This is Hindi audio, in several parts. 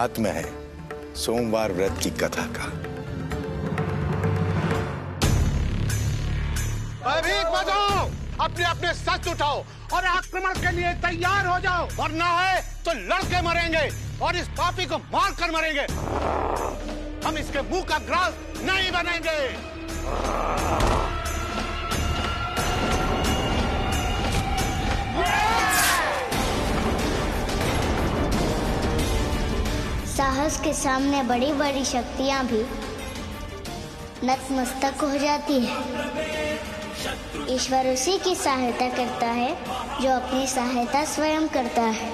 हाथ में है सोमवार व्रत की कथा का। भीख बजाओ, अपने अपने सच उठाओ और आक्रमण के लिए तैयार हो जाओ, वरना है तो लड़के मरेंगे और इस पापी को मार कर मरेंगे। हम इसके मुंह का ग्रास नहीं बनेंगे। साहस के सामने बड़ी बड़ी शक्तियां भी नतमस्तक हो जाती है। ईश्वर उसी की सहायता करता है जो अपनी सहायता स्वयं करता है।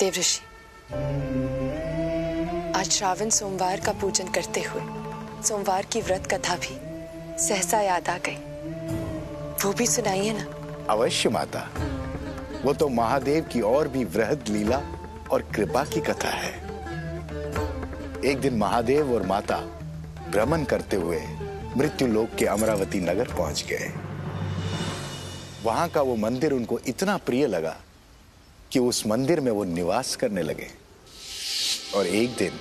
देवऋषि, आज श्रावण सोमवार का पूजन करते हुए सोमवार की व्रत कथा भी सहसा याद आ गई। वो भी सुनाइए ना। अवश्य माता, वो तो महादेव की और भी वृहद लीला और कृपा की कथा है। एक दिन महादेव और माता भ्रमण करते हुए मृत्युलोक के अमरावती नगर पहुंच गए। वहां का वो मंदिर उनको इतना प्रिय लगा कि उस मंदिर में वो निवास करने लगे। और एक दिन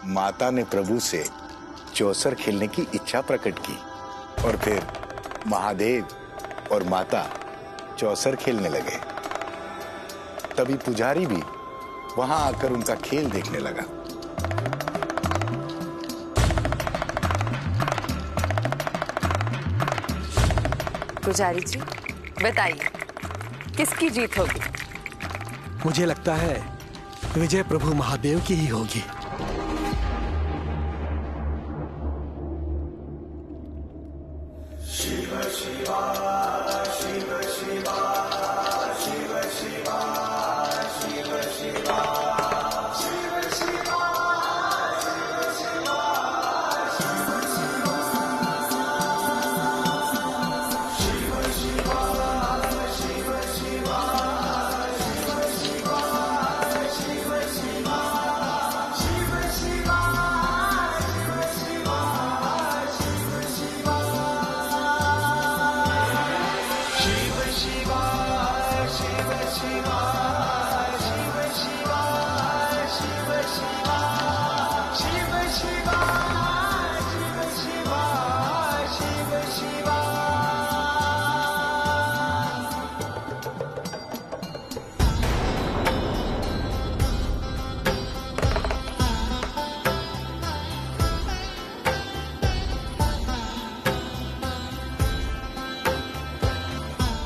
माता ने प्रभु से चौसर खेलने की इच्छा प्रकट की और फिर महादेव और माता चौसर खेलने लगे। तभी पुजारी भी वहां आकर उनका खेल देखने लगा। पुजारी जी, बताइए किसकी जीत होगी? मुझे लगता है विजय प्रभु महादेव की ही होगी।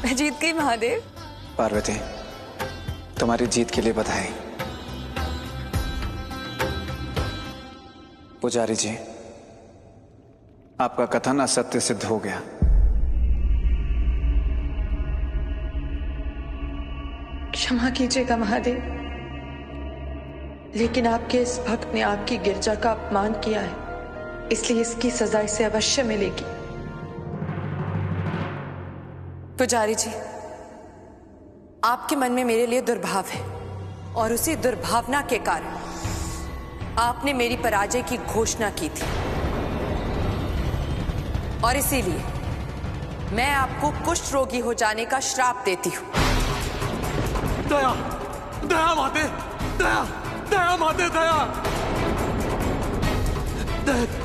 मैं जीत गई महादेव। पार्वती, तुम्हारी जीत के लिए बधाई। पुजारी जी, आपका कथन असत्य सिद्ध हो गया। क्षमा कीजिएगा महादेव, लेकिन आपके इस भक्त ने आपकी गिरजा का अपमान किया है, इसलिए इसकी सजा इसे अवश्य मिलेगी। पुजारी जी, आपके मन में मेरे लिए दुर्भाव है और उसी दुर्भावना के कारण आपने मेरी पराजय की घोषणा की थी और इसीलिए मैं आपको कुष्ठ रोगी हो जाने का श्राप देती हूं। दया, दया माते, दया, दया माते, दया, दया।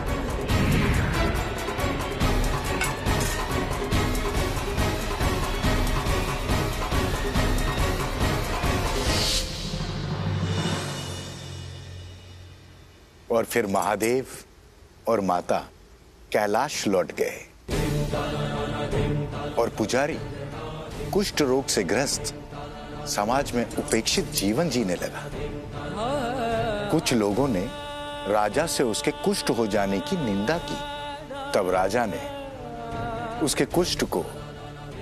और फिर महादेव और माता कैलाश लौट गए और पुजारी कुष्ठ रोग से ग्रस्त समाज में उपेक्षित जीवन जीने लगा। कुछ लोगों ने राजा से उसके कुष्ठ हो जाने की निंदा की। तब राजा ने उसके कुष्ठ को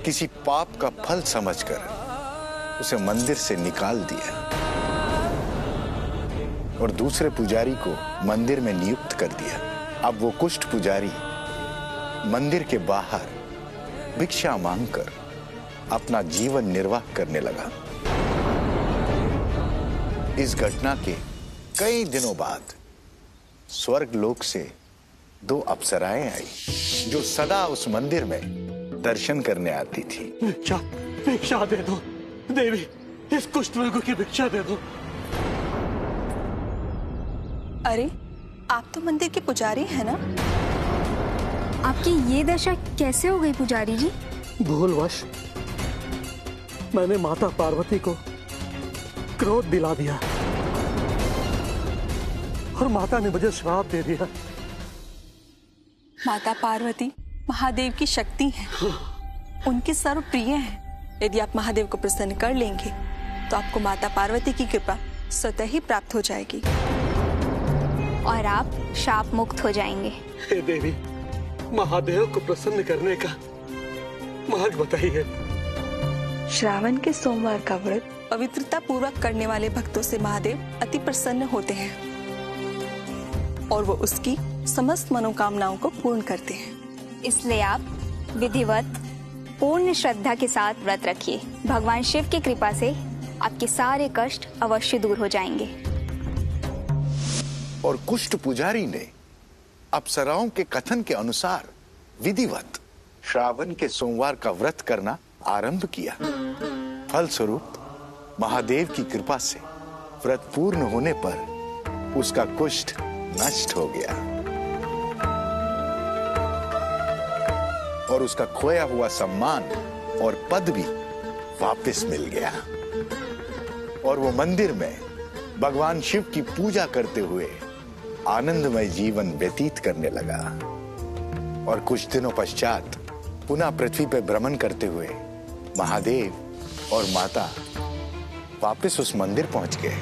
किसी पाप का फल समझकर उसे मंदिर से निकाल दिया और दूसरे पुजारी को मंदिर में नियुक्त कर दिया। अब वो कुष्ठ पुजारी मंदिर के बाहर भिक्षा मांगकर अपना जीवन निर्वाह करने लगा। इस घटना के कई दिनों बाद स्वर्ग लोक से 2 अप्सराएं आई जो सदा उस मंदिर में दर्शन करने आती थी। भिक्षा दे दो देवी, इस कुष्ठ रोगी की भिक्षा दे दो। अरे आप तो मंदिर के पुजारी हैं ना? आपकी ये दशा कैसे हो गई पुजारी जी? भूलवश मैंने माता पार्वती को क्रोध दिला दिया और माता ने मुझे श्राप दे दिया। माता पार्वती महादेव की शक्ति है, उनके सर्वप्रिय हैं। यदि आप महादेव को प्रसन्न कर लेंगे तो आपको माता पार्वती की कृपा स्वतः ही प्राप्त हो जाएगी और आप शाप मुक्त हो जाएंगे। हे देवी, महादेव को प्रसन्न करने का मार्ग बताइए। श्रावण के सोमवार का व्रत पवित्रता पूर्वक करने वाले भक्तों से महादेव अति प्रसन्न होते हैं और वो उसकी समस्त मनोकामनाओं को पूर्ण करते हैं। इसलिए आप विधिवत पूर्ण श्रद्धा के साथ व्रत रखिए। भगवान शिव की कृपा से आपके सारे कष्ट अवश्य दूर हो जाएंगे। और कुष्ठ पुजारी ने अप्सराओं के कथन के अनुसार विधिवत श्रावण के सोमवार का व्रत करना आरंभ किया। फलस्वरूप महादेव की कृपा से व्रत पूर्ण होने पर उसका कुष्ठ नष्ट हो गया और उसका खोया हुआ सम्मान और पद भी वापस मिल गया और वो मंदिर में भगवान शिव की पूजा करते हुए आनंदमय जीवन व्यतीत करने लगा। और कुछ दिनों पश्चात पुनः पृथ्वी पर भ्रमण करते हुए महादेव और माता वापस उस मंदिर पहुंच गए।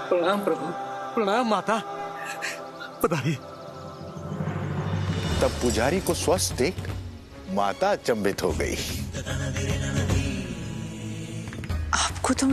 प्रणाम प्रभु, प्रणाम माता, पधारिए। तब पुजारी को स्वस्थ देख माता अचंभित हो गई। आपको तो